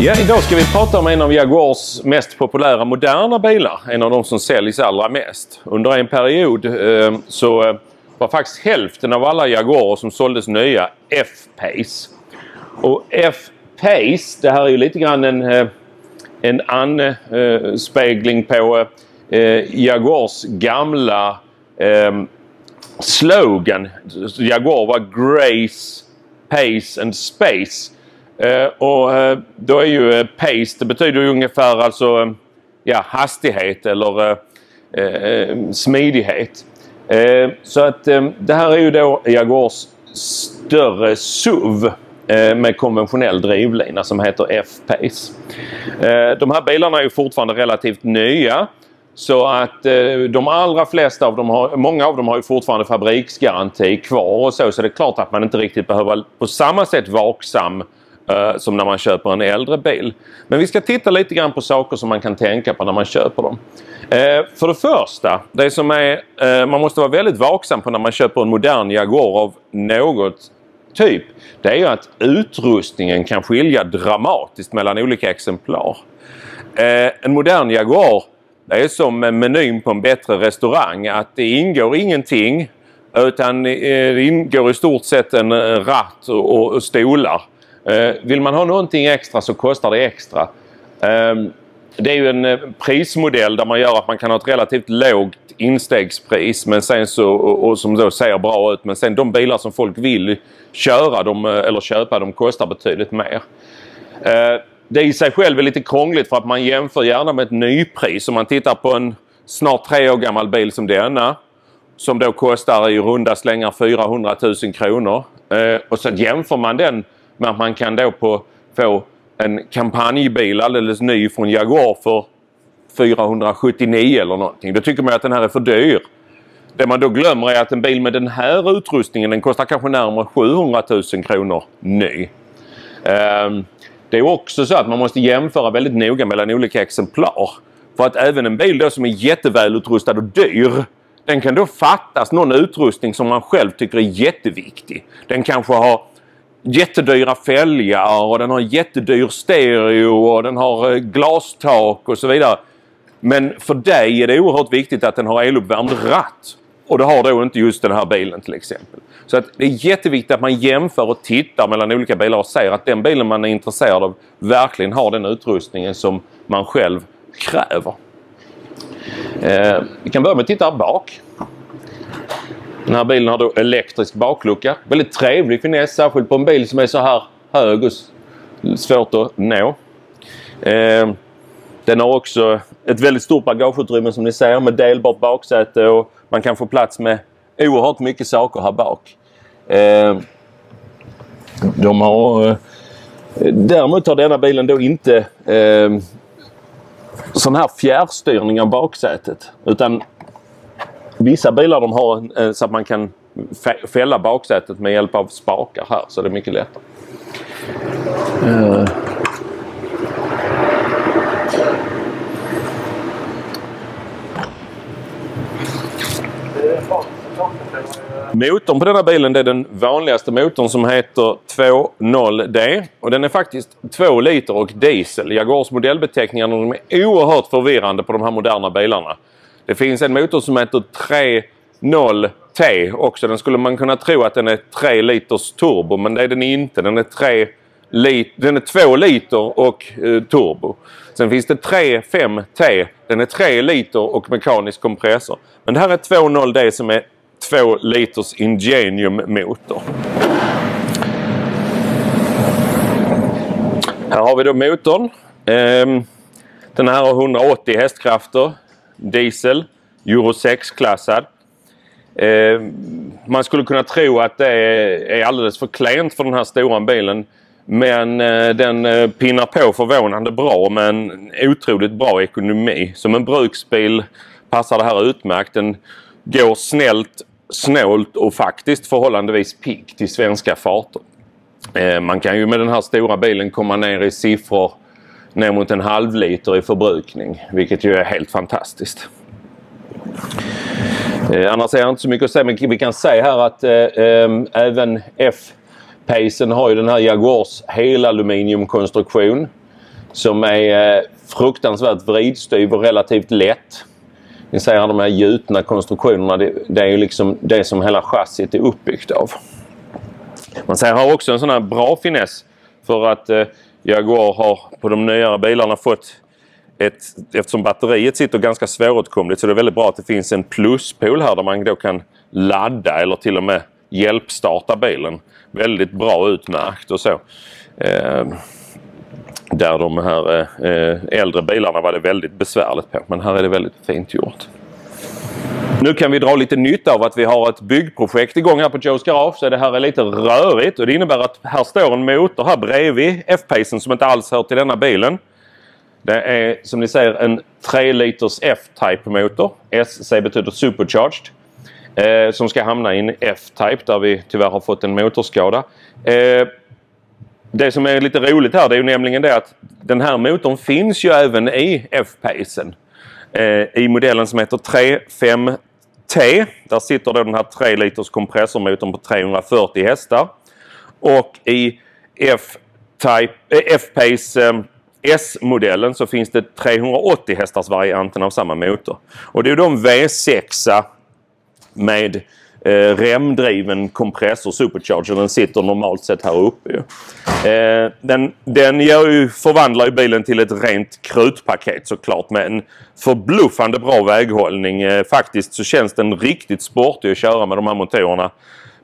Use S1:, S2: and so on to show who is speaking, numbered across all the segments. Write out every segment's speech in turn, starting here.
S1: Ja, idag ska vi prata om en av Jaguars mest populära moderna bilar. En av de som säljs allra mest. Under en period så var faktiskt hälften av alla Jaguarer som såldes nya F-Pace. Och F-Pace, det här är ju lite grann en anspegling på Jaguars gamla slogan. Jaguar var Grace, Pace and Space. Och då är ju pace, det betyder ju ungefär alltså hastighet eller smidighet. Så att det här är ju då Jaguars större SUV med konventionell drivlina som heter F-Pace. De här bilarna är ju fortfarande relativt nya. Så att de allra flesta av dem många av dem har ju fortfarande fabriksgaranti kvar och så det är klart att man inte riktigt behöver på samma sätt vaksam som när man köper en äldre bil. Men vi ska titta lite grann på saker som man kan tänka på när man köper dem. För det första, det som är, man måste vara väldigt vaksam på när man köper en modern Jaguar av något typ. Det är ju att utrustningen kan skilja dramatiskt mellan olika exemplar. En modern Jaguar, det är som menyn på en bättre restaurang, att det ingår ingenting utan det ingår i stort sett en ratt och stolar. Vill man ha någonting extra så kostar det extra. Det är ju en prismodell där man gör att man kan ha ett relativt lågt instegspris men sen så, och som då ser bra ut, men sen de bilar som folk vill köra eller köpa, de kostar betydligt mer. Det i sig själv är lite krångligt för att man jämför gärna med ett nypris. Om man tittar på en snart 3 år gammal bil som denna, som då kostar i runda slängar 400 000 kronor. Och så jämför man den med att man kan då få en kampanjbil alldeles ny från Jaguar för 479 eller någonting. Då tycker man att den här är för dyr. Det man då glömmer är att en bil med den här utrustningen, den kostar kanske närmare 700 000 kronor ny. Det är också så att man måste jämföra väldigt noga mellan olika exemplar. För att även en bil då som är jättevälutrustad och dyr, den kan då fattas någon utrustning som man själv tycker är jätteviktig. Den kanske har jättedyra fälgar och den har jättedyr stereo och den har glastak och så vidare. Men för dig är det oerhört viktigt att den har eluppvärmd ratt. Och det har då inte just den här bilen till exempel. Så att det är jätteviktigt att man jämför och tittar mellan olika bilar och säger att den bilen man är intresserad av verkligen har den utrustningen som man själv kräver. Vi kan börja med att titta bak. Den här bilen har då elektrisk baklucka. Väldigt trevlig finess, särskilt på en bil som är så här hög och svårt att nå. Den har också ett väldigt stort bagageutrymme som ni ser med delbart baksäte och man kan få plats med oerhört mycket saker här bak. Däremot har denna bilen då inte sån här fjärrstyrning av baksätet, utan vissa bilar de har så att man kan fälla baksätet med hjälp av spakar här, så det är mycket lättare. Motorn på denna bilen, det är den vanligaste motorn som heter 2.0D och den är faktiskt 2 liter och diesel. Jaguars modellbeteckningar de är oerhört förvirrande på de här moderna bilarna. Det finns en motor som heter 3.0T också. Den skulle man kunna tro att den är 3 liters turbo, men det är den inte. Den är 2 liter och turbo. Sen finns det 3.5T. Den är 3 liter och mekanisk kompressor. Men det här är 2.0D som är 2 liters Ingenium-motor. Här har vi då motorn. Den här har 180 hästkrafter. Diesel. Euro 6-klassad. Man skulle kunna tro att det är alldeles för klent för den här stora bilen. Men den pinnar på förvånande bra med en otroligt bra ekonomi. Som en bruksbil passar det här utmärkt. Den går snålt och faktiskt förhållandevis piggt till svenska farter. Man kan ju med den här stora bilen komma ner i siffror ner mot en halv liter i förbrukning. Vilket ju är helt fantastiskt. Annars är det inte så mycket att säga, men vi kan säga här att även F-Pacen har ju den här Jaguars helaluminiumkonstruktion. som är fruktansvärt vridstyv och relativt lätt. Ni ser de här gjutna konstruktionerna, det är ju liksom det som hela chassit är uppbyggt av. Man ser här också en sån här bra finess för att Jaguar har på de nyare bilarna fått eftersom batteriet sitter ganska svåråtkomligt, så det är väldigt bra att det finns en pluspol här där man då kan ladda eller till och med hjälpstarta bilen. Väldigt bra utmärkt och så. Där de här äldre bilarna var det väldigt besvärligt på, men här är det väldigt fint gjort. Nu kan vi dra lite nytta av att vi har ett byggprojekt igång här på Joes Garage, så det här är lite rörigt och det innebär att här står en motor här bredvid F-Pacen som inte alls hör till denna bilen. Det är som ni ser en 3 liters F-Type motor. SC betyder supercharged. Som ska hamna i en F-Type där vi tyvärr har fått en motorskada. Det som är lite roligt här, det är ju nämligen det att den här motorn finns ju även i F-Pacen. I modellen som heter 35T. Där sitter då den här 3 liters kompressormotorn på 340 hästar. Och i F-Pace S-modellen så finns det 380 hästars varianten av samma motor. Och det är ju de V6 med remdriven kompressor supercharger. Den sitter normalt sett här uppe. Den förvandlar ju bilen till ett rent krutpaket såklart med en förbluffande bra väghållning. Faktiskt så känns den riktigt sportig att köra med de här motorerna.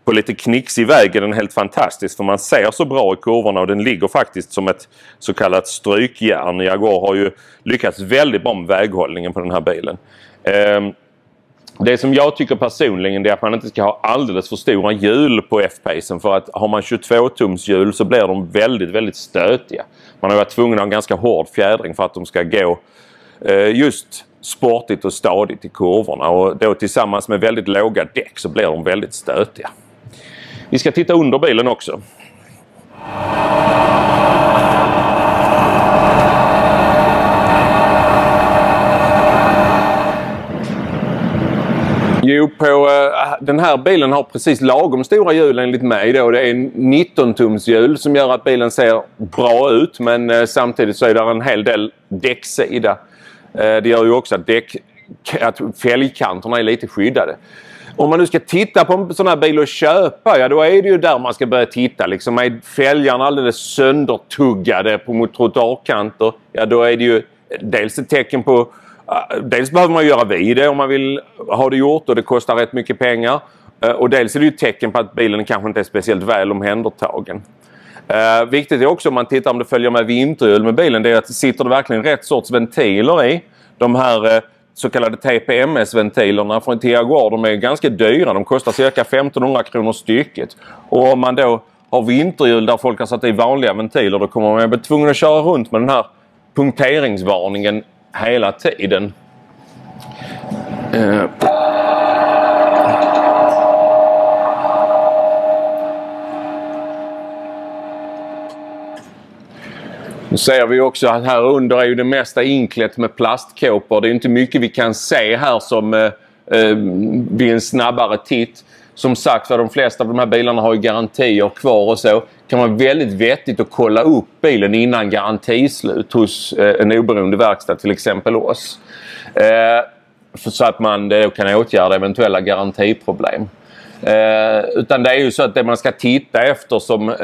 S1: På lite knixig väg är den helt fantastisk för man ser så bra i kurvorna och den ligger faktiskt som ett så kallat strykjärn. Jaguar har ju lyckats väldigt bra med väghållningen på den här bilen. Det som jag tycker personligen är att man inte ska ha alldeles för stora hjul på F-Pacen, för att har man 22-tums hjul så blir de väldigt, väldigt stötiga. Man har varit tvungen att ha en ganska hård fjädring för att de ska gå just sportigt och stadigt i kurvorna, och då tillsammans med väldigt låga däck så blir de väldigt stötiga. Vi ska titta under bilen också. Jo, på den här bilen har precis lagom stora hjul enligt mig då. Det är en 19-tums hjul som gör att bilen ser bra ut, men samtidigt så är det en hel del däcksida. Det gör ju också att fälgkanterna är lite skyddade. Om man nu ska titta på en sån här bil och köpa, ja då är det ju där man ska börja titta. Liksom är fälgarna alldeles söndertuggade mot trottoarkanter, ja då är det ju dels ett tecken på... Dels behöver man göra vid det om man vill ha det gjort och det kostar rätt mycket pengar. Och dels är det ju ett tecken på att bilen kanske inte är speciellt väl omhändertagen. Viktigt är också om man tittar om det följer med vinterhjul med bilen, det är att sitter det verkligen rätt sorts ventiler i. De här så kallade TPMS-ventilerna från Jaguar, de är ganska dyra. De kostar cirka 1500 kronor stycket. Och om man då har vinterhjul där folk har satt i vanliga ventiler, då kommer man bli tvungen att köra runt med den här punkteringsvarningen hela tiden. Nu ser vi också att här under är ju det mesta inklätt med plastkåpor. Det är inte mycket vi kan se här som vid en snabbare titt. Som sagt, för de flesta av de här bilarna har ju garantier kvar och så. Kan vara väldigt vettigt att kolla upp bilen innan garantislut hos en oberoende verkstad, till exempel oss. Så att man då kan åtgärda eventuella garantiproblem. Utan det är ju så att det man ska titta efter som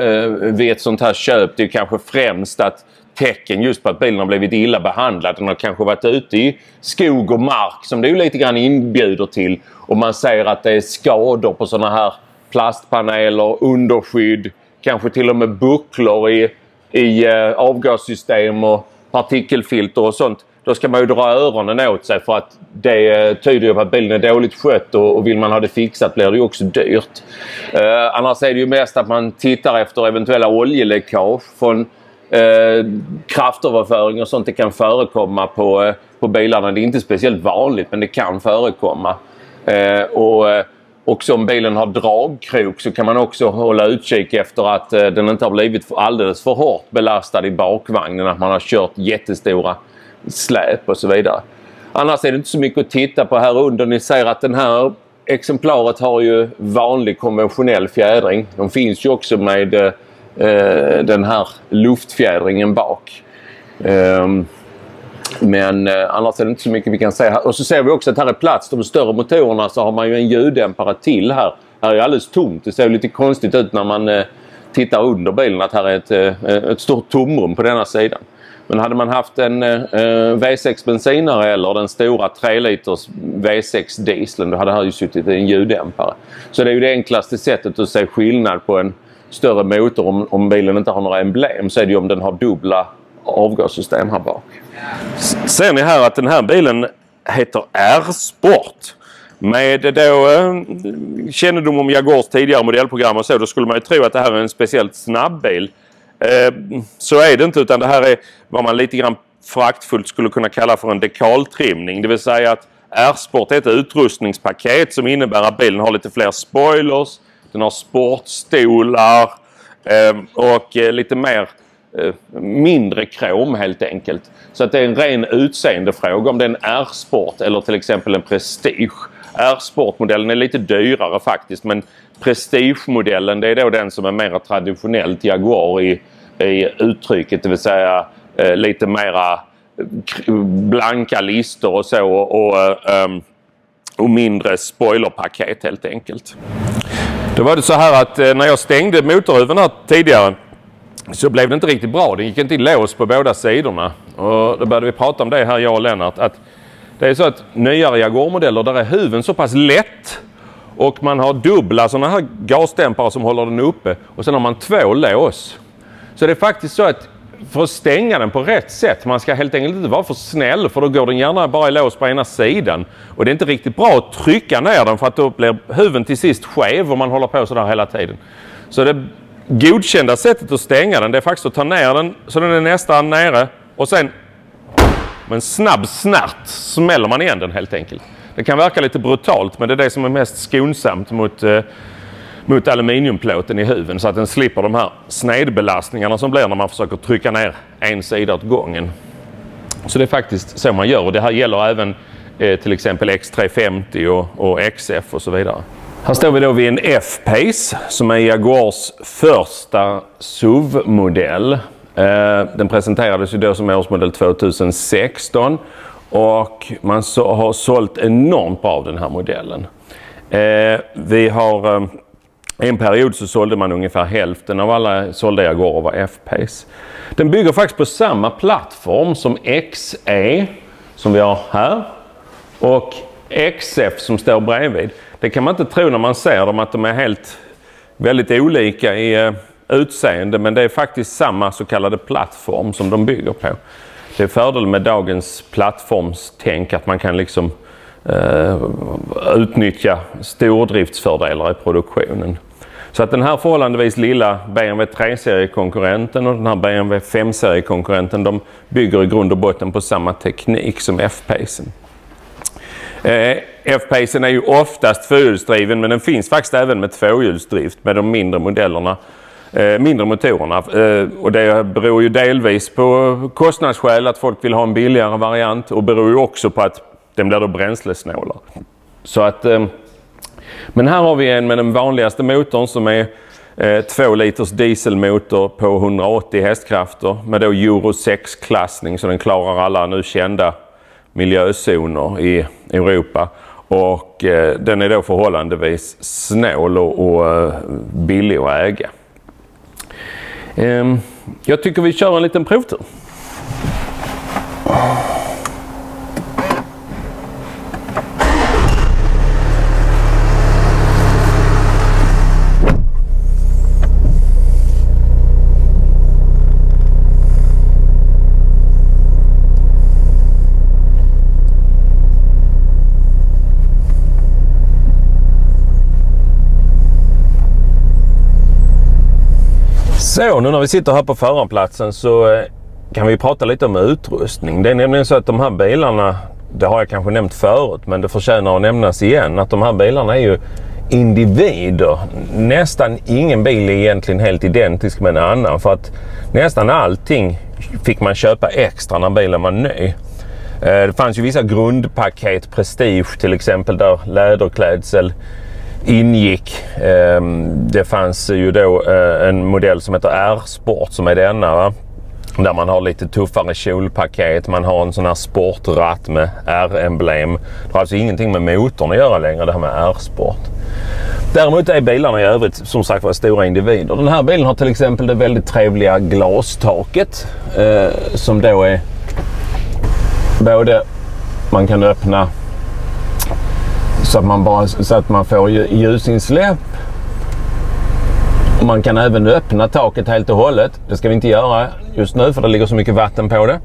S1: vid ett sånt här köp, det är kanske främst att tecken just på att bilen har blivit illa behandlad. Den har kanske varit ute i skog och mark som det ju lite grann inbjuder till. Och man ser att det är skador på såna här plastpaneler, underskydd, kanske till och med bucklor i avgassystem och partikelfilter och sånt. Då ska man ju dra öronen åt sig, för att det tyder ju på att bilen är dåligt skött, och vill man ha det fixat blir det ju också dyrt. Annars är det ju mest att man tittar efter eventuella oljeläckage från kraftöverföring och sånt. Det kan förekomma på bilarna. Det är inte speciellt vanligt, men det kan förekomma. Och också om bilen har dragkrok så kan man också hålla utkik efter att den inte har blivit alldeles för hårt belastad i bakvagnen, att man har kört jättestora släp och så vidare. Annars är det inte så mycket att titta på här under. Ni ser att den här exemplaret har ju vanlig konventionell fjädring. De finns ju också med den här luftfjädringen bak. Men annars är det inte så mycket vi kan säga här. Och så ser vi också att här är plats. De större motorerna så har man ju en ljuddämpare till här. Här är alldeles tomt. Det ser lite konstigt ut när man tittar under bilen att här är ett stort tomrum på denna sidan. Men hade man haft en V6 bensinare eller den stora 3 liters V6 dieseln, då hade här ju suttit en ljuddämpare. Så det är ju det enklaste sättet att se skillnad på en större motor om bilen inte har några emblem, så är det ju om den har dubbla avgassystem här bak. Ser ni här att den här bilen heter R-Sport. Med då kännedom om Jaguars tidigare modellprogram och så, då skulle man ju tro att det här är en speciellt snabb bil. Så är det inte, utan det här är vad man lite grann fraktfullt skulle kunna kalla för en dekaltrimning. Det vill säga att R-Sport är ett utrustningspaket som innebär att bilen har lite fler spoilers, den har sportstolar och lite mer mindre krom helt enkelt. Så att det är en ren utseendefråga om det är en R-Sport eller till exempel en Prestige. R-Sport-modellen är lite dyrare faktiskt, men Prestige-modellen, det är då den som är mer traditionellt Jaguar i uttrycket, det vill säga lite mera blanka listor och så och mindre spoilerpaket helt enkelt. Då var det så här att när jag stängde motorhuven här tidigare så blev det inte riktigt bra. Det gick inte i lås på båda sidorna. Och då började vi prata om det här, jag och Lennart, att det är så att nyare Jaguar-modeller, där är huven så pass lätt och man har dubbla sådana här gasdämpare som håller den uppe och sen har man 2 lås. Så det är faktiskt så att för att stänga den på rätt sätt, man ska helt enkelt inte vara för snäll, för då går den gärna bara i lås på ena sidan. Och det är inte riktigt bra att trycka ner den, för att då blir huven till sist skev och man håller på sådär hela tiden. Så det godkända sättet att stänga den, det är faktiskt att ta ner den så den är nästan nere och sen med en snabb snärt smäller man igen den helt enkelt. Det kan verka lite brutalt, men det är det som är mest skonsamt mot aluminiumplåten i huven, så att den slipper de här snedbelastningarna som blir när man försöker trycka ner en sida åt gången. Så det är faktiskt så man gör, och det här gäller även till exempel X350 och XF och så vidare. Här står vi då vid en F-Pace som är Jaguars första SUV-modell. Den presenterades ju då som årsmodell 2016 och man har sålt enormt bra av den här modellen. Vi har en period så sålde man ungefär hälften av alla sålda Jaguar var F-Pace. Den bygger faktiskt på samma plattform som XE som vi har här och XF som står bredvid. Det kan man inte tro när man ser dem, att de är väldigt olika i utseende, men det är faktiskt samma så kallade plattform som de bygger på. Det är fördel med dagens plattformstänk att man kan liksom utnyttja stordriftsfördelar i produktionen. Så att den här förhållandevis lilla BMW 3-seriekonkurrenten och den här BMW 5-seriekonkurrenten, de bygger i grund och botten på samma teknik som F-Pacen. F-Pacen är ju oftast fyrhjulsdriven, men den finns faktiskt även med tvåhjulsdrift med de mindre modellerna, mindre motorerna. Och det beror ju delvis på kostnadsskäl, att folk vill ha en billigare variant, och beror ju också på att den blir då bränslesnålare. Så att, men här har vi en med den vanligaste motorn som är 2 liters dieselmotor på 180 hästkrafter med då Euro 6-klassning, så den klarar alla nu kända miljözoner i Europa, och den är då förhållandevis snål och billig att äga. Jag tycker vi kör en liten provtur. Så, nu när vi sitter här på förarplatsen så kan vi prata lite om utrustning. Det är nämligen så att de här bilarna, det har jag kanske nämnt förut, men det förtjänar att nämnas igen, att de här bilarna är ju individer. Nästan ingen bil är egentligen helt identisk med en annan, för att nästan allting fick man köpa extra när bilen var ny. Det fanns ju vissa grundpaket, Prestige till exempel, där läderklädsel ingick. Det fanns ju då en modell som heter R-Sport som är denna, va? Där man har lite tuffare kjolpaket, man har en sån här sportratt med R-emblem. Det har alltså ingenting med motorn att göra längre, det här med R-sport. Däremot är bilarna i övrigt som sagt var stora individer. Den här bilen har till exempel det väldigt trevliga glastaket som då är både man kan öppna så att man får ljusinsläpp. Och man kan även öppna taket helt och hållet. Det ska vi inte göra just nu för det ligger så mycket vatten på det.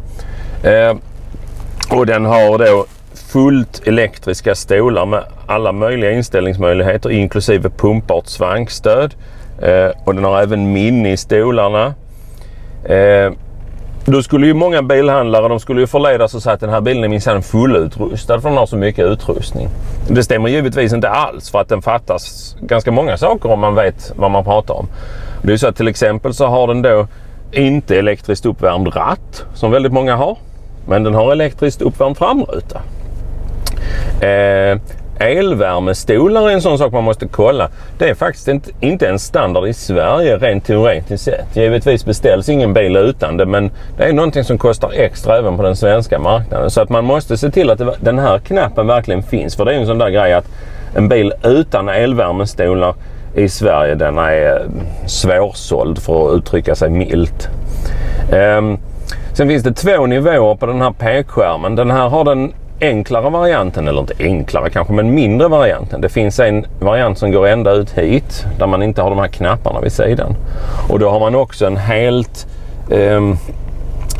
S1: Och den har då fullt elektriska stolar med alla möjliga inställningsmöjligheter inklusive pumpbart svankstöd. Och den har även minne i stolarna. Då skulle ju många bilhandlare, de skulle ju förledas och säga att den här bilen är minsann fullutrustad för den har så mycket utrustning. Det stämmer givetvis inte alls för att den fattas ganska många saker om man vet vad man pratar om. Det är så att till exempel så har den då inte elektriskt uppvärmd ratt som väldigt många har. Men den har elektriskt uppvärmd framruta. Elvärmestolar är en sån sak man måste kolla. Det är faktiskt inte en standard i Sverige rent teoretiskt sett. Givetvis beställs ingen bil utan det, men det är någonting som kostar extra även på den svenska marknaden. Så att man måste se till att den här knappen verkligen finns. För det är en sån där grej att en bil utan elvärmestolar i Sverige, den är svårsåld för att uttrycka sig milt. Sen finns det 2 nivåer på den här pekskärmen. Den här har den enklare varianten, eller inte enklare kanske, men mindre varianten. Det finns en variant som går ända ut hit där man inte har de här knapparna vid sidan. Och då har man också en helt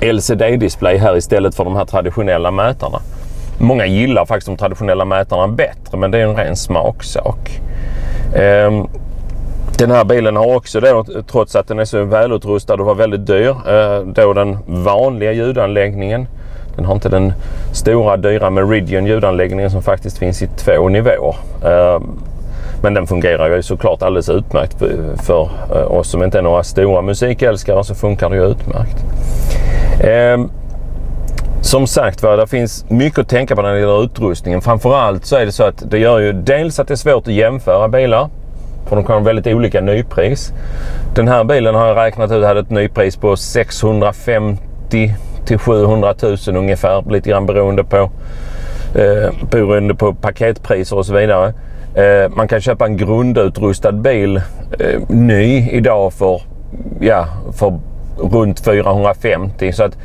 S1: LCD-display här istället för de här traditionella mätarna. Många gillar faktiskt de traditionella mätarna bättre, men det är en ren smaksak. Den här bilen har också då, trots att den är så välutrustad och var väldigt dyr, då den vanliga ljudanläggningen. Den har inte den stora dyra Meridian ljudanläggningen som faktiskt finns i 2 nivåer. Men den fungerar ju såklart alldeles utmärkt för oss som inte är några stora musikälskare, så funkar det ju utmärkt. Som sagt, det finns mycket att tänka på när det gäller utrustningen. Framförallt så är det så att det gör ju dels att det är svårt att jämföra bilar. För de kan ha väldigt olika nypris. Den här bilen har jag räknat ut hade ett nypris på 650 till 700 000 ungefär. Lite grann beroende på paketpriser och så vidare. Man kan köpa en grundutrustad bil ny idag för runt 450. Så att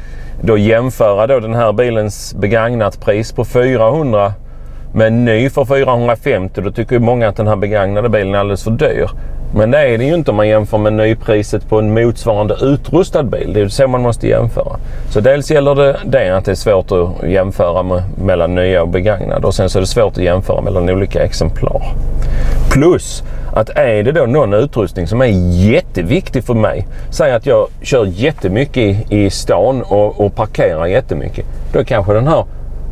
S1: då jämföra då den här bilens begagnat pris på 400 med en ny för 450, då tycker ju många att den här begagnade bilen är alldeles för dyr. Men det är det ju inte om man jämför med nypriset på en motsvarande utrustad bil. Det är ju så man måste jämföra. Så dels gäller det att det är svårt att jämföra mellan nya och begagnade. Och sen så är det svårt att jämföra mellan olika exemplar. Plus att är det då någon utrustning som är jätteviktig för mig. Säg att jag kör jättemycket i stan och parkerar jättemycket. Då kanske den här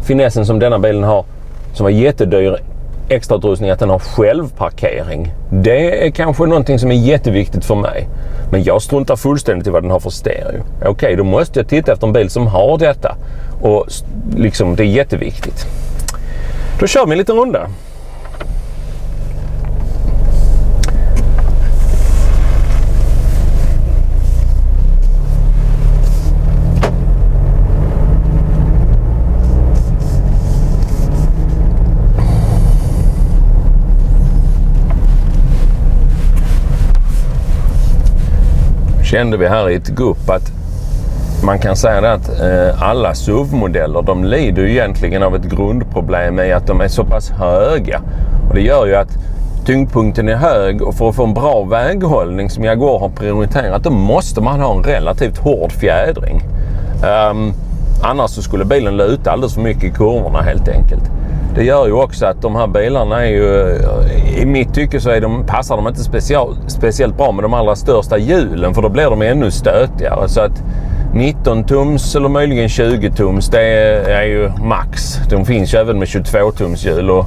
S1: finessen som denna bilen har, som var jättedyr, extrautrustning, att den har självparkering. Det är kanske någonting som är jätteviktigt för mig. Men jag struntar fullständigt i vad den har för stereo. Okej, då måste jag titta efter en bil som har detta. Och liksom, det är jätteviktigt. Då kör vi en liten runda. Kände vi här i ett gupp att man kan säga det att alla SUV-modeller, de lider ju egentligen av ett grundproblem i att de är så pass höga. Och det gör ju att tyngdpunkten är hög, och för att få en bra väghållning som Jaguar har prioriterat, då måste man ha en relativt hård fjädring. Annars så skulle bilen luta alldeles för mycket i kurvorna helt enkelt. Det gör ju också att de här bilarna är ju, i mitt tycke så passar de inte speciellt bra med de allra största hjulen, för då blir de ännu stötigare. Så att 19 tums eller möjligen 20 tums, det är ju max. De finns ju även med 22 tums hjul, och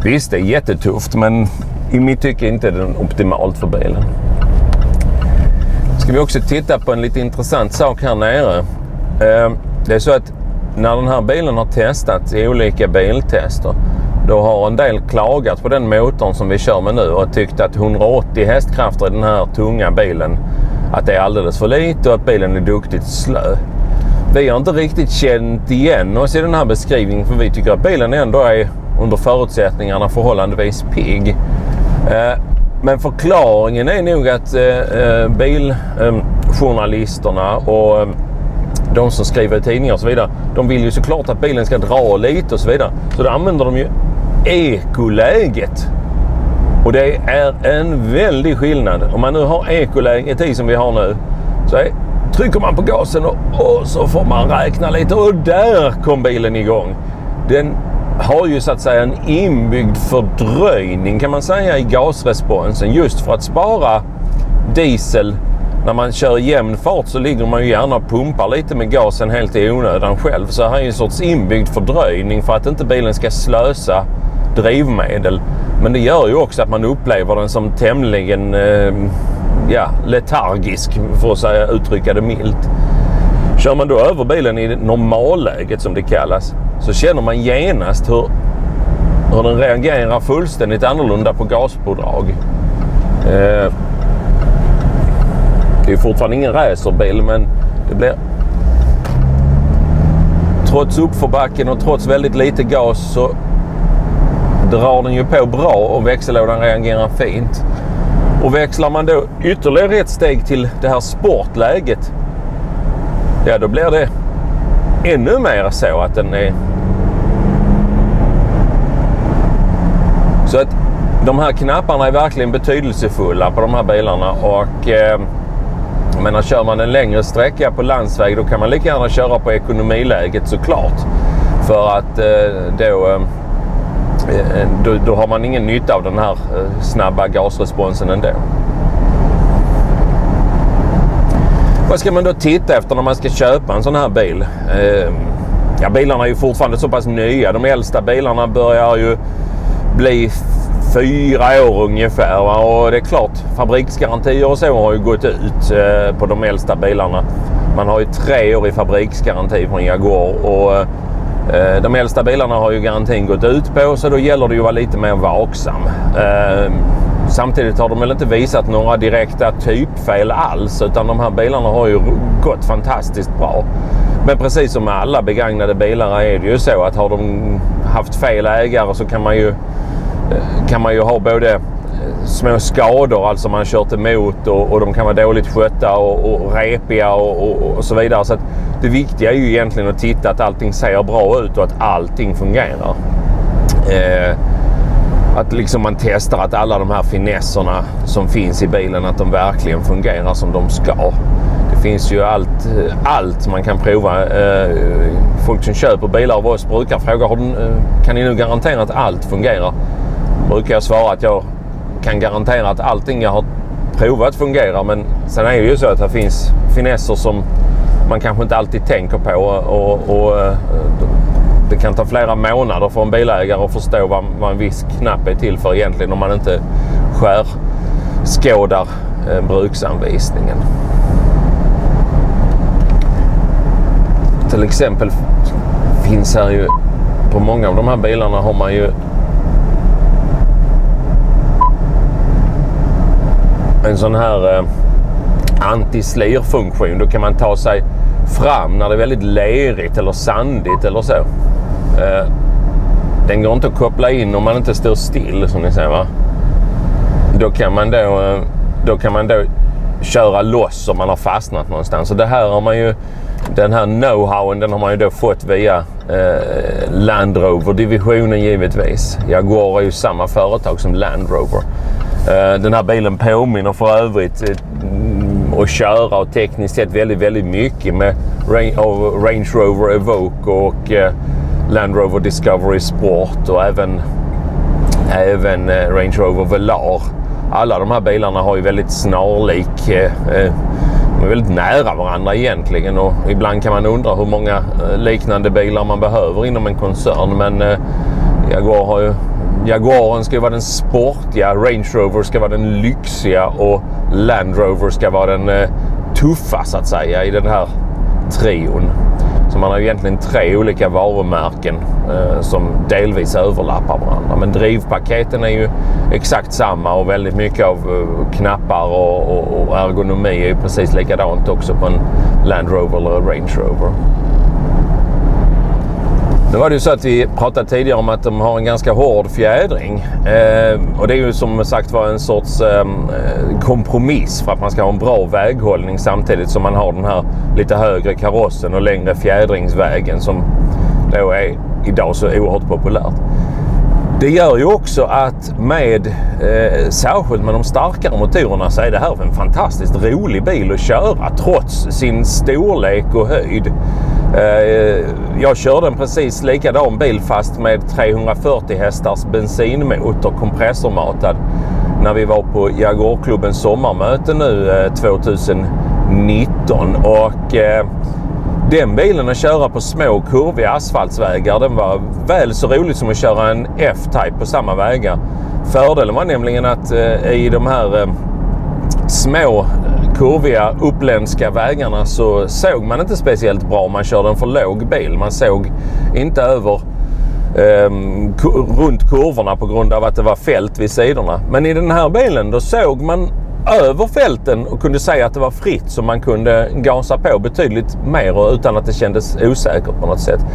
S1: visst, det är jättetufft, men i mitt tycke inte är den optimalt för bilen. Ska vi också titta på en lite intressant sak här nere. Det är så att när den här bilen har testats i olika biltester, då har en del klagat på den motorn som vi kör med nu och tyckt att 180 hästkrafter i den här tunga bilen att det är alldeles för lite och att bilen är duktigt slö. Vi har inte riktigt känt igen oss i den här beskrivningen, för vi tycker att bilen ändå är under förutsättningarna förhållandevis pigg. Men förklaringen är nog att biljournalisterna och de som skriver i tidningar och så vidare, de vill ju såklart att bilen ska dra lite och så vidare. Så då använder de ju ekoläget. Och det är en väldig skillnad. Om man nu har ekoläget i som vi har nu, så trycker man på gasen och så får man räkna lite, och där kom bilen igång. Den har ju så att säga en inbyggd fördröjning kan man säga i gasresponsen, just för att spara diesel. När man kör jämn fart så ligger man ju gärna och pumpar lite med gasen helt i onödan själv. Så här är ju en sorts inbyggd fördröjning för att inte bilen ska slösa drivmedel. Men det gör ju också att man upplever den som tämligen letargisk, för att uttrycka det milt. Kör man då över bilen i normalläget som det kallas, så känner man genast hur den reagerar fullständigt annorlunda på gaspådrag. Det är fortfarande ingen racerbil, men det blir, trots uppförbacken och trots väldigt lite gas, så drar den ju på bra och växellådan reagerar fint. Och växlar man då ytterligare ett steg till det här sportläget, ja, då blir det ännu mer så att den är... Så att de här knapparna är verkligen betydelsefulla på de här bilarna. Och men kör man en längre sträcka på landsväg, då kan man lika gärna köra på ekonomiläget såklart. För att då har man ingen nytta av den här snabba gasresponsen ändå. Vad ska man då titta efter när man ska köpa en sån här bil? Bilarna är ju fortfarande så pass nya. De äldsta bilarna börjar ju bli 4 år ungefär. Och det är klart, fabriksgarantier och så har ju gått ut på de äldsta bilarna. Man har ju 3 år i fabriksgaranti från Jaguar, och de äldsta bilarna har ju garantin gått ut på, så då gäller det ju att vara lite mer vaksam. Samtidigt har de väl inte visat några direkta typfel alls, utan de här bilarna har ju gått fantastiskt bra. Men precis som med alla begagnade bilar är det ju så att har de haft fel ägare, så kan man ju ha både små skador, alltså man kört emot, och de kan vara dåligt skötta och repiga och så vidare. Så att det viktiga är ju egentligen att titta att allting ser bra ut och att allting fungerar. Att liksom man testar att alla de här finesserna som finns i bilen, att de verkligen fungerar som de ska. Det finns ju allt man kan prova. Folk som köper bilar av oss brukar fråga, kan ni nu garantera att allt fungerar? Brukar jag svara att jag kan garantera att allting jag har provat fungerar, men sen är det ju så att det finns finesser som man kanske inte alltid tänker på, och det kan ta flera månader för en bilägare att förstå vad en viss knapp är till för egentligen, om man inte skådar bruksanvisningen. Till exempel finns här ju på många av de här bilarna har man ju en sån här anti-slirfunktion. Då kan man ta sig fram när det är väldigt lerigt eller sandigt eller så. Den går inte att koppla in om man inte står still, som ni säger, va? Då kan man då köra loss om man har fastnat någonstans. Så det här har man ju, den här know-howen, den har man ju då fått via Land Rover-divisionen givetvis. Jaguar är ju samma företag som Land Rover. Den här bilen påminner för övrigt att köra och tekniskt sett väldigt, väldigt mycket med Range Rover Evoque och Land Rover Discovery Sport, och även Range Rover Velar. Alla de här bilarna har ju väldigt snarlik, de är väldigt nära varandra egentligen, och ibland kan man undra hur många liknande bilar man behöver inom en koncern. Men Jaguaren ska vara den sportiga, Range Rover ska vara den lyxiga, och Land Rover ska vara den tuffa, så att säga, i den här trion. Så man har egentligen 3 olika varumärken som delvis överlappar varandra. Men drivpaketen är ju exakt samma och väldigt mycket av knappar och ergonomi är ju precis likadant också på en Land Rover eller Range Rover. Nu var det ju så att vi pratade tidigare om att de har en ganska hård fjädring. Och det är ju som sagt var en sorts kompromiss för att man ska ha en bra väghållning samtidigt som man har den här lite högre karossen och längre fjädringsvägen som då är idag så oerhört populärt. Det gör ju också att särskilt med de starkare motorerna så är det här en fantastiskt rolig bil att köra trots sin storlek och höjd. Jag körde en precis likadan bil fast med 340 hästars bensinmotor kompressormatad när vi var på Jaguar-klubbens sommarmöte nu 2019 och den bilen att köra på små kurviga asfaltsvägar, den var väl så roligt som att köra en F-Type på samma vägar. Fördelen var nämligen att i de här små kurviga uppländska vägarna så såg man inte speciellt bra om man körde en för låg bil. Man såg inte över runt kurvorna på grund av att det var fält vid sidorna. Men i den här bilen då såg man över fälten och kunde säga att det var fritt så man kunde gasa på betydligt mer utan att det kändes osäkert på något sätt.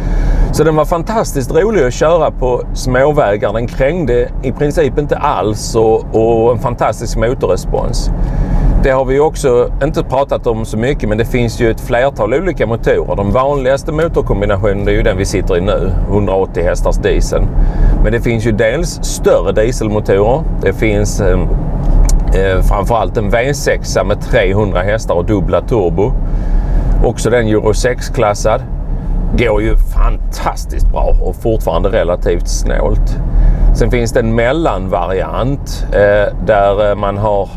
S1: Så den var fantastiskt rolig att köra på småvägar. Den krängde i princip inte alls och en fantastisk motorrespons. Det har vi också inte pratat om så mycket, men det finns ju ett flertal olika motorer. De vanligaste motorkombinationen är ju den vi sitter i nu, 180 hästars diesel. Men det finns ju dels större dieselmotorer. Det finns framförallt en V6 med 300 hästar och dubbla turbo. Också den Euro 6-klassad. Går ju fantastiskt bra och fortfarande relativt snålt. Sen finns det en mellanvariant där man har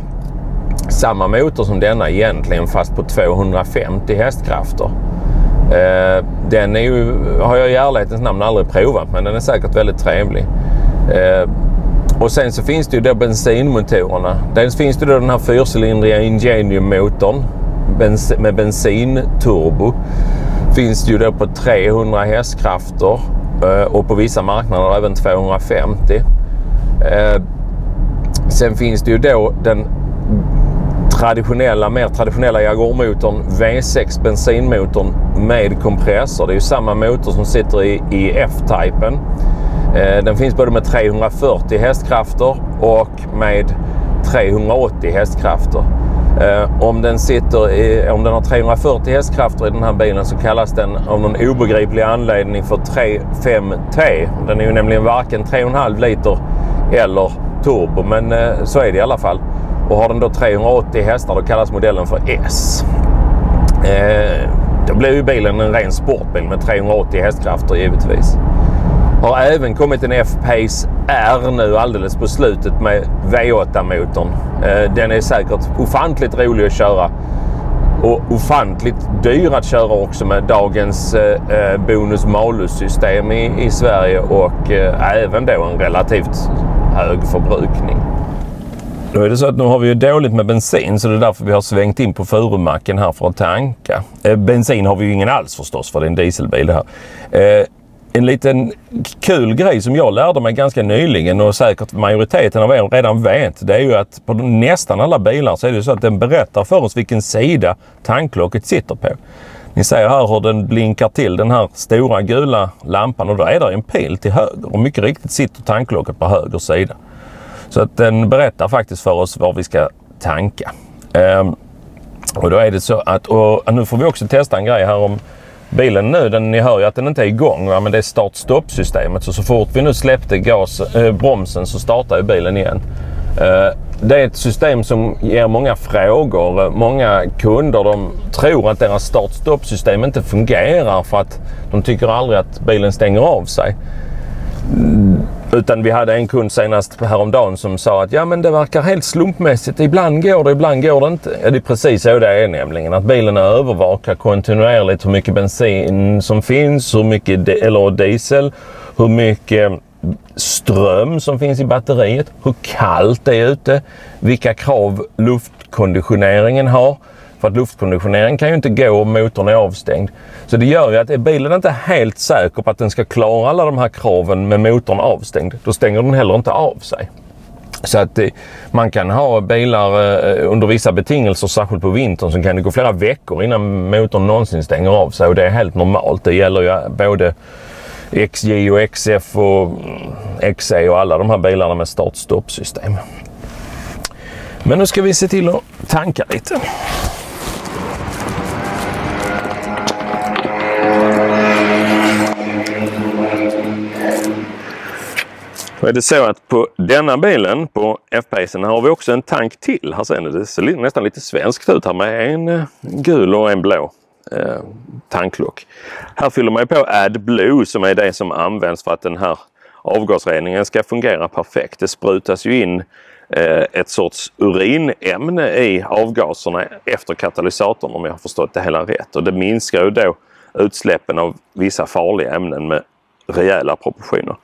S1: samma motor som denna egentligen fast på 250 hästkrafter. Den är ju, har jag i ärlighetens namn aldrig provat, men den är säkert väldigt trevlig. Och sen så finns det ju då bensinmotorerna. Dels finns det då den här 4-cylindriga Ingenium-motorn med bensinturbo. Finns det ju då på 300 hästkrafter och på vissa marknader även 250. Sen finns det ju då den mer traditionella Jaguar-motorn, V6 bensinmotorn med kompressor. Det är ju samma motor som sitter i F-typen. Den finns både med 340 hästkrafter och med 380 hästkrafter. Om den har 340 hästkrafter i den här bilen så kallas den av någon obegriplig anledning för 35T. Den är ju nämligen varken 3,5 liter eller turbo, men så är det i alla fall. Och har den då 380 hästar då kallas modellen för S. Då blir ju bilen en ren sportbil med 380 hästkrafter givetvis. Har även kommit en F-Pace R nu alldeles på slutet med V8-motorn. Den är säkert ofantligt rolig att köra och ofantligt dyr att köra också med dagens bonus-malus-system i Sverige och även då en relativt hög förbrukning. Då är det så att nu har vi ju dåligt med bensin så det är därför vi har svängt in på furumacken här för att tanka. Bensin har vi ju ingen alls förstås för det är en dieselbil det här. En liten kul grej som jag lärde mig ganska nyligen och säkert majoriteten av er redan vet, det är ju att på nästan alla bilar så är det så att den berättar för oss vilken sida tanklocket sitter på. Ni ser här hur den blinkar till den här stora gula lampan och då är det en pil till höger och mycket riktigt sitter tanklocket på höger sida. Så att den berättar faktiskt för oss var vi ska tanka. Och då är det så att, och nu får vi också testa en grej här om bilen nu, ni hör ju att den inte är igång, va? Men det är start-stopp-systemet så fort vi nu släppte bromsen så startar ju bilen igen. Det är ett system som ger många frågor. Många kunder de tror att deras start-stopp-system inte fungerar för att de tycker aldrig att bilen stänger av sig. Utan vi hade en kund senast häromdagen som sa att ja men det verkar helt slumpmässigt. Ibland går det, ibland går det inte. Ja, det är precis så det är nämligen. Att bilen övervakar kontinuerligt hur mycket bensin som finns, hur mycket eller diesel, hur mycket ström som finns i batteriet, hur kallt det är ute, vilka krav luftkonditioneringen har, För att luftkonditioneringen kan ju inte gå om motorn är avstängd. Så det gör ju att är bilen inte helt säker på att den ska klara alla de här kraven med motorn avstängd, då stänger den heller inte av sig. Så att man kan ha bilar under vissa betingelser, särskilt på vintern, så kan det gå flera veckor innan motorn någonsin stänger av sig. Och det är helt normalt. Det gäller ju både XJ och XF och XE och alla de här bilarna med start-stopp-system. Men nu ska vi se till att tanka lite. Då är det så att på denna bilen, på F-Pacen, har vi också en tank till. Här ser ni, det ser nästan lite svenskt ut här med en gul och en blå tanklock. Här fyller man på AdBlue som är det som används för att den här avgasreningen ska fungera perfekt. Det sprutas ju in ett sorts urinämne i avgaserna efter katalysatorn, om jag har förstått det hela rätt. Och det minskar ju då utsläppen av vissa farliga ämnen med rejäla proportioner.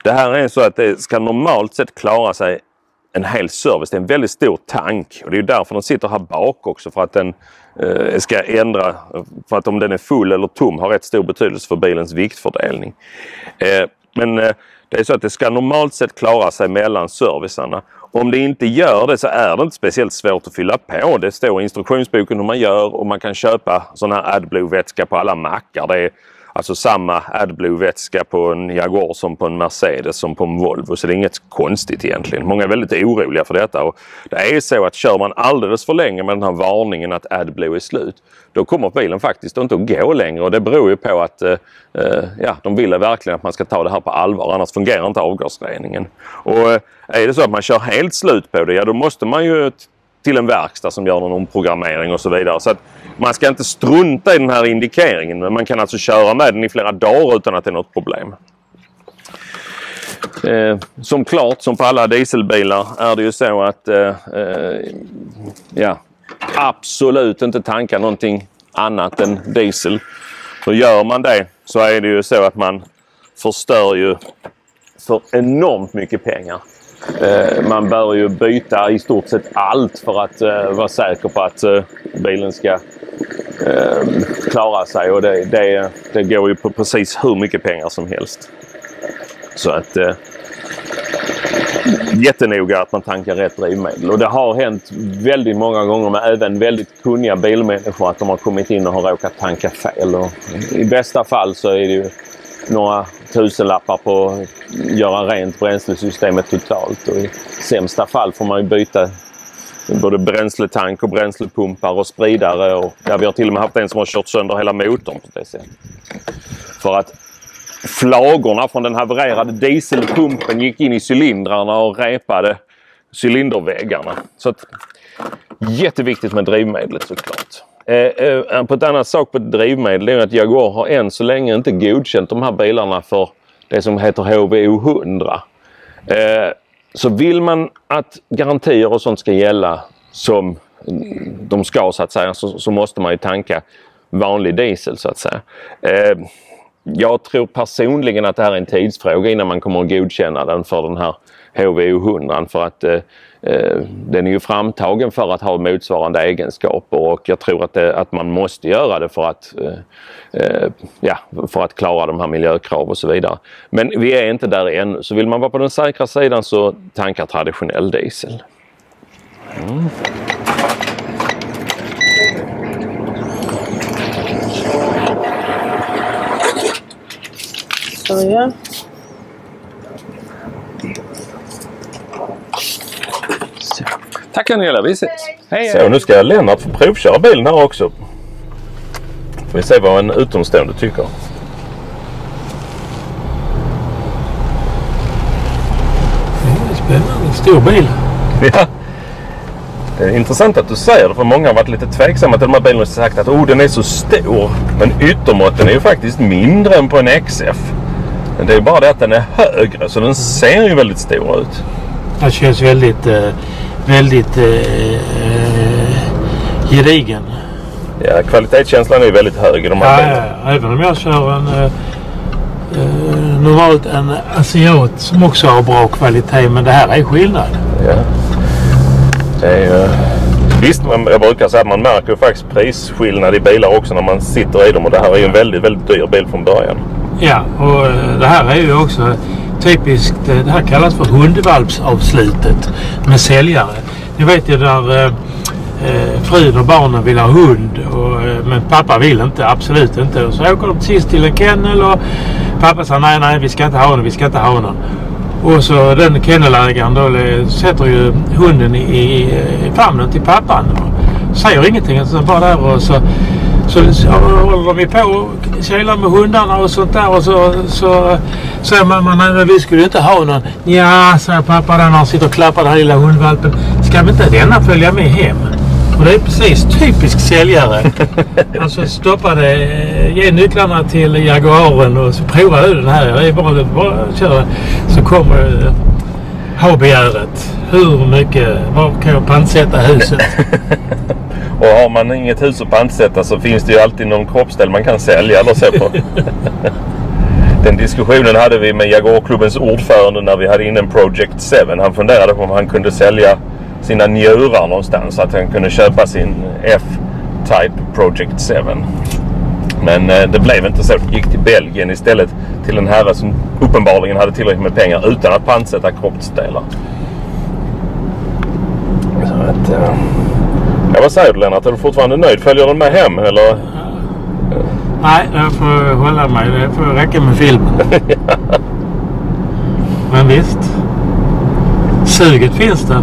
S1: Det här är så att det ska normalt sett klara sig en hel service. Det är en väldigt stor tank och det är därför den sitter här bak också, för att den ska ändra, för att om den är full eller tom har rätt stor betydelse för bilens viktfördelning. Men det är så att det ska normalt sett klara sig mellan servicerna. Om det inte gör det så är det inte speciellt svårt att fylla på. Det står i instruktionsboken hur man gör och man kan köpa sån här AdBlue-vätska på alla mackar. Det är alltså samma AdBlue-vätska på en Jaguar som på en Mercedes som på en Volvo. Så det är inget konstigt egentligen. Många är väldigt oroliga för detta. Och det är så att kör man alldeles för länge med den här varningen att AdBlue är slut, då kommer bilen faktiskt inte att gå längre. Och det beror ju på att de vill verkligen att man ska ta det här på allvar. Annars fungerar inte avgasreningen. Och är det så att man kör helt slut på det, ja då måste man ju till en verkstad som gör någon omprogrammering och så vidare. Så att man ska inte strunta i den här indikeringen, men man kan alltså köra med den i flera dagar utan att det är något problem. Som klart, som på alla dieselbilar, är det ju så att absolut inte tanka någonting annat än diesel. Så gör man det så är det ju så att man förstör ju för enormt mycket pengar. Man bör ju byta i stort sett allt för att vara säker på att bilen ska klara sig, och det går ju på precis hur mycket pengar som helst. Så att jättenoga att man tankar rätt drivmedel. Och det har hänt väldigt många gånger med även väldigt kunniga bilmänniskor att de har kommit in och har råkat tanka fel. Och i bästa fall så är det ju några tusenlappar på att göra rent bränslesystemet totalt. Och i sämsta fall får man ju byta både bränsletank och bränslepumpar och spridare. Och vi har till och med haft en som har kört sönder hela motorn på det sättet. För att flagorna från den havererade dieselpumpen gick in i cylindrarna och repade cylinderväggarna. Så att, jätteviktigt med drivmedlet såklart. På ett annat sak på drivmedel är att Jaguar har än så länge inte godkänt de här bilarna för det som heter HVO 100. Så vill man att garantier och sånt ska gälla som de ska så att säga, så måste man ju tanka vanlig diesel så att säga. Jag tror personligen att det här är en tidsfråga innan man kommer att godkänna den för den här HVO 100, för att den är ju framtagen för att ha motsvarande egenskaper, och jag tror att man måste göra det för att klara de här miljökrav och så vidare. Men vi är inte där ännu, så vill man vara på den säkra sidan så tankar traditionell diesel.
S2: Så ja.
S1: Tack Angela, vi ses. Hej. Så nu ska Lennart få provköra bilen här också. Får vi se vad en utomstående tycker.
S2: Det är spännande, stor bil.
S1: Ja. Det är intressant att du säger det, för många har varit lite tveksamma till de här bilarna och sagt att den är så stor. Men yttermåtten är ju faktiskt mindre än på en XF. Men det är bara det att den är högre, så den ser ju väldigt stor ut.
S2: Det känns väldigt gedigen.
S1: Ja, kvalitetskänslan är ju väldigt hög i de här bilarna.
S2: Ja, även om jag kör normalt en Asiat som också har bra kvalitet, men det här är skillnad.
S1: Ja. Det är Visst, jag brukar säga att man märker ju faktiskt prisskillnad i bilar också när man sitter i dem. Och det här är ju en väldigt, väldigt dyr bil från början.
S2: Ja, och det här är ju också typiskt, det här kallas för hundvalpsavslutet med säljare. Ni vet ju där frun och barnen vill ha hund, men pappa vill inte, absolut inte. Och så åker de sist till en kennel och pappa sa nej, vi ska inte ha någon. Och så den kennelägaren då sätter ju hunden i famnen till pappan och säger ingenting, så bara där och så håller de ju på och kälar med hundarna och sånt där, och så säger mamma, nej men vi skulle inte ha någon. Ja, säger pappa där när han sitter och klappar den här lilla hundvalpen, ska vi inte denna följa med hem? Och det är precis typisk säljare. Alltså ge nycklarna till Jaguaren och så provar du den här. Det är bara köra. Så kommer ha-begäret. Hur mycket, var kan jag pantsätta huset?
S1: Och har man inget hus att pantsätta så finns det ju alltid någon kroppsdel man kan sälja eller så på. Den diskussionen hade vi med Jaguarklubbens ordförande när vi hade in en Project 7. Han funderade på om han kunde sälja sina njurar någonstans, att han kunde köpa sin F-Type Project 7. Men det blev inte så. Gick till Belgien istället, till en herre som uppenbarligen hade tillräckligt med pengar utan att pantsätta kroppsdelar. Så att, ja, vad säger du, Lennart? Är du fortfarande nöjd? Följer den med hem eller?
S2: Nej, jag får hålla mig. Det får räcka med filmen. Men visst, suget finns det.